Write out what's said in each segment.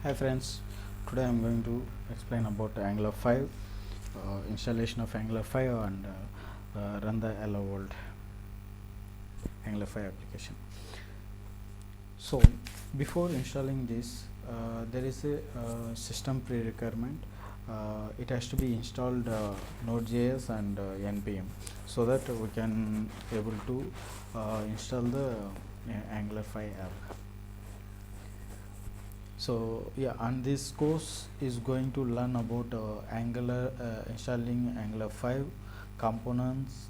Hi friends, today I am going to explain about Angular 5, installation of Angular 5 and run the hellowworld Angular 5 application. So before installing this, there is a system pre-requirement. It has to be installed Node.js and npm so that we can able to install the Angular 5 app. So yeah, and this course is going to learn about installing Angular 5 components,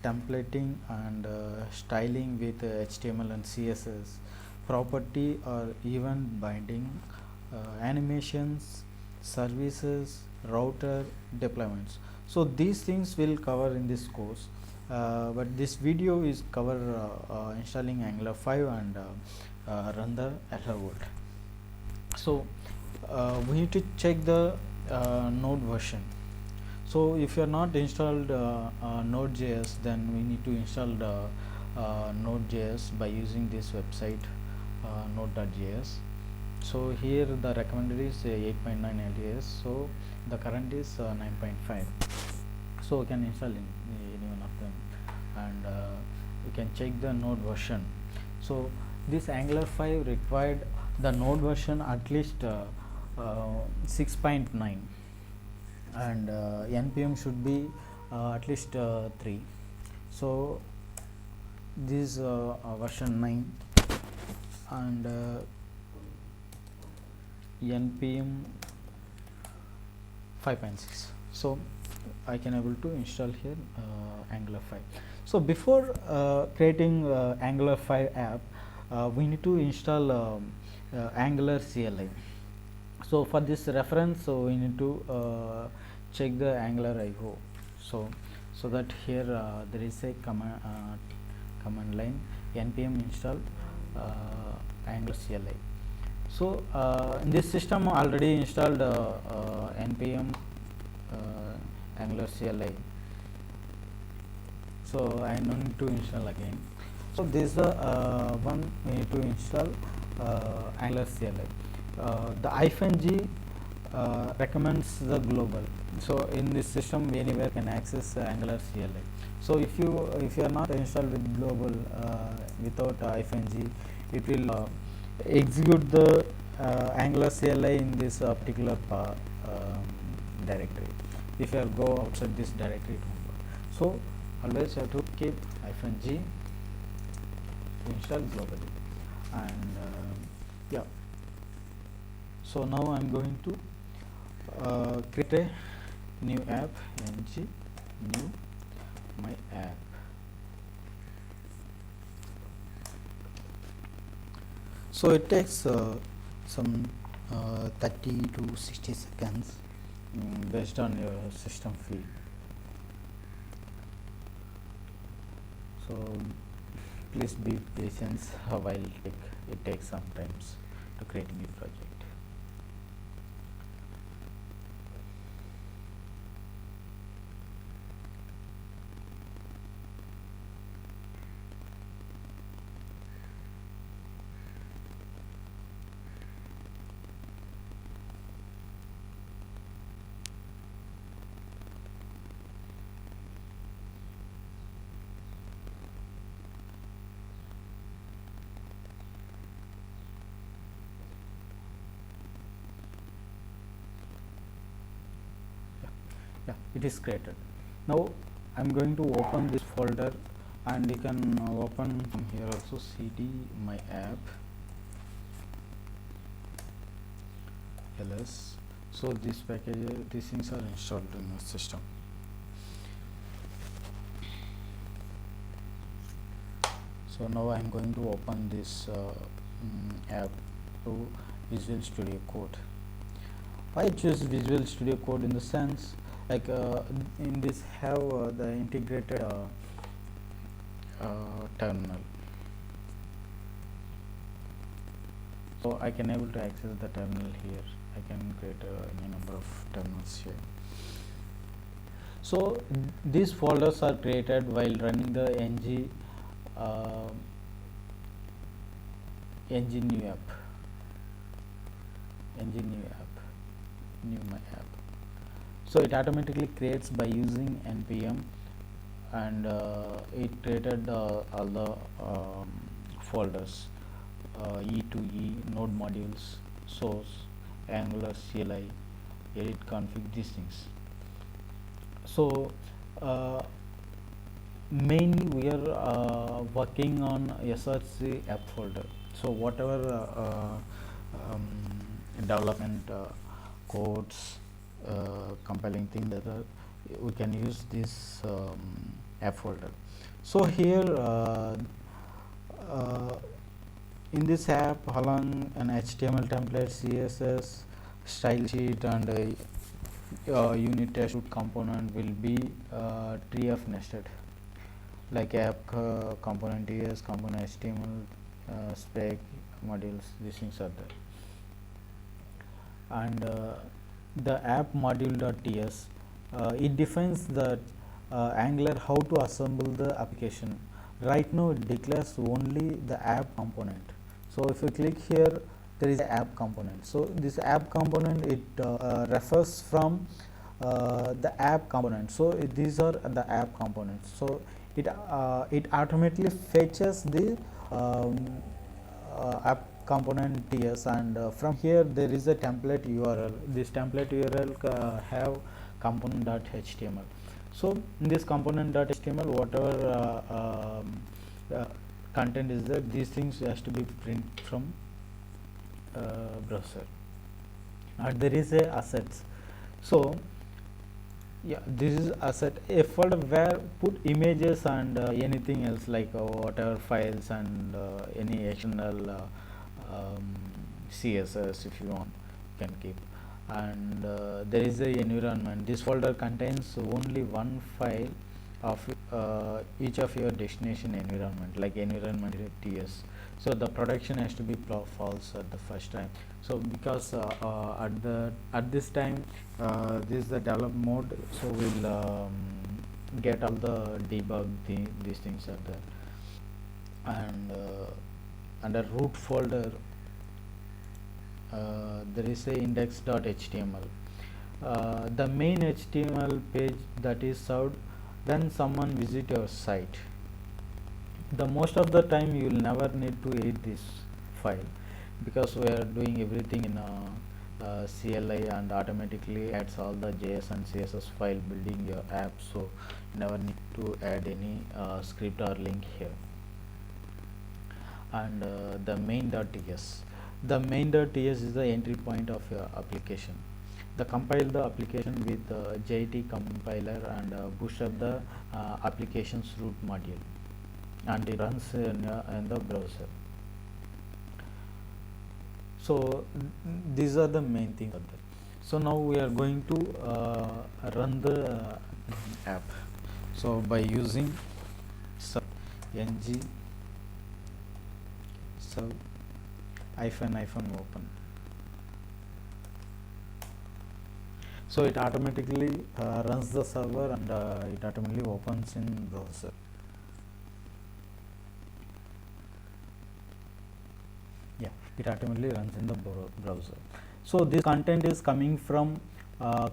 templating and styling with HTML and CSS, property or event binding, animations, services, router, deployments. So these things will cover in this course, but this video is cover installing Angular 5 and run the hellowworld. So we need to check the node version. So if you are not installed node.js, then we need to install the node.js by using this website node.js. So here the recommended is 8.9 LTS, so the current is 9.5. so we can install in any one of them, and we can check the node version. So this Angular 5 required the node version at least 6.9, and npm should be at least 3. So this version 9 and npm 5.6. so I can able to install here Angular 5. So before creating Angular 5 app, we need to install Angular CLI. So for this reference, so we need to check the Angular IO. So that here there is a command line npm install Angular CLI. So in this system already installed npm Angular CLI. So I don't need to install again. So this is the one we need to install Angular CLI. The -g recommends the global. So in this system, we anywhere can access Angular CLI. So if you are not installed with global without -g, it will execute the Angular CLI in this particular directory. If you go outside this directory, it won't work. So always you have to keep -g to install globally. And yeah, so now I'm going to create a new app, new my app. So it takes some 30 to 60 seconds based on your system feed. So please be patient while it takes some time to create a new project. Yeah, it is created. Now I'm going to open this folder, and you can open from here also cd my app ls. So this package, these things are installed in the system. So now I'm going to open this app to Visual Studio Code. I choose Visual Studio Code in the sense, like in this have the integrated terminal, so I can able to access the terminal here. I can create any number of terminals here. So these folders are created while running the ng new app. new my app. So it automatically creates by using npm, and it created all the folders, e2e, node modules, source, Angular CLI, edit config, these things. So mainly we are working on src app folder. So whatever development codes, compiling thing that we can use this app folder. So here in this app, along an HTML template, CSS, style sheet, and unit test component will be tree of nested, like app component ES, component HTML, spec modules. These things are there, and the app module.ts, it defines the Angular how to assemble the application. Right now it declares only the app component. So if you click here, there is an app component. So this app component, it refers from the app component. So these are the app components. So it automatically fetches the app component ts, and from here there is a template URL. This template URL have component.html. So in this component.html, whatever content is there, these things has to be print from browser. And there is a assets. So yeah, this is asset, a folder where put images and anything else, like whatever files and any external css if you want, you can keep. And there is a environment. This folder contains only one file of each of your destination environment, like environment ts. So the production has to be false at the first time. So because at this time this is the develop mode, so we'll get all the debug these things are there. And under root folder there is a index.html, the main HTML page that is served when someone visit your site. The most of the time you will never need to edit this file, because we are doing everything in CLI, and automatically adds all the JS and CSS file building your app, so never need to add any script or link here. And the main.ts, the main.ts is the entry point of your application. The compile the application with JIT compiler and boost up the application's root module, and it runs in the browser. So these are the main things. So now we are going to run the app. So by using ng sub -open, so it automatically runs the server, and it automatically opens in browser. Yeah, it automatically runs in the browser. So this content is coming from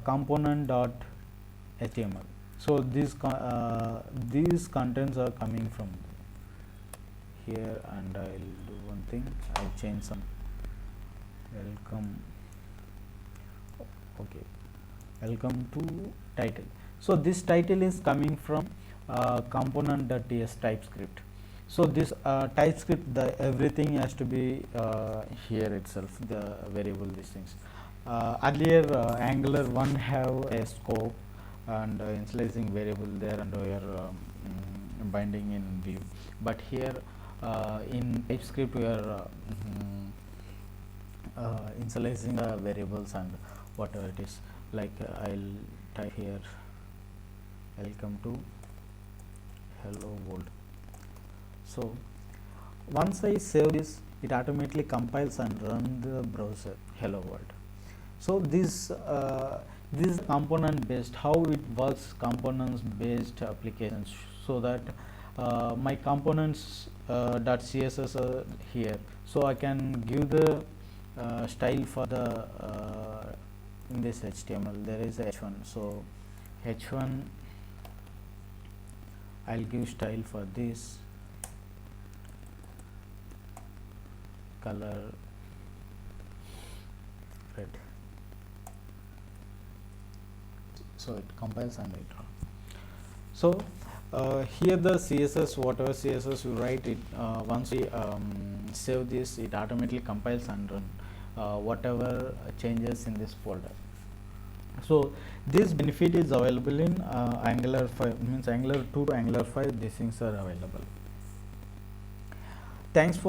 component.html. So these contents are coming from here, and I'll do one thing. I'll change some welcome. Okay, welcome to title. So this title is coming from component.ts TypeScript. So this TypeScript, the everything has to be here itself, the variable, these things. Earlier Angular1 have a scope and initializing variable there, and we are binding in view. But here in TypeScript we are initializing variables and whatever it is. Like I'll type here welcome to hello world. So once I save this, it automatically compiles and run the browser hello world. So this is component based, how it works, components based applications, so that my components .css are here, so I can give the style for the in this HTML there is h1, so h1 I'll give style for this color red, so it compiles and it runs. So here the CSS, whatever CSS you write it, once we save this, it automatically compiles and run whatever changes in this folder. So this benefit is available in Angular 5, means Angular 2 to Angular 5, these things are available. Thanks for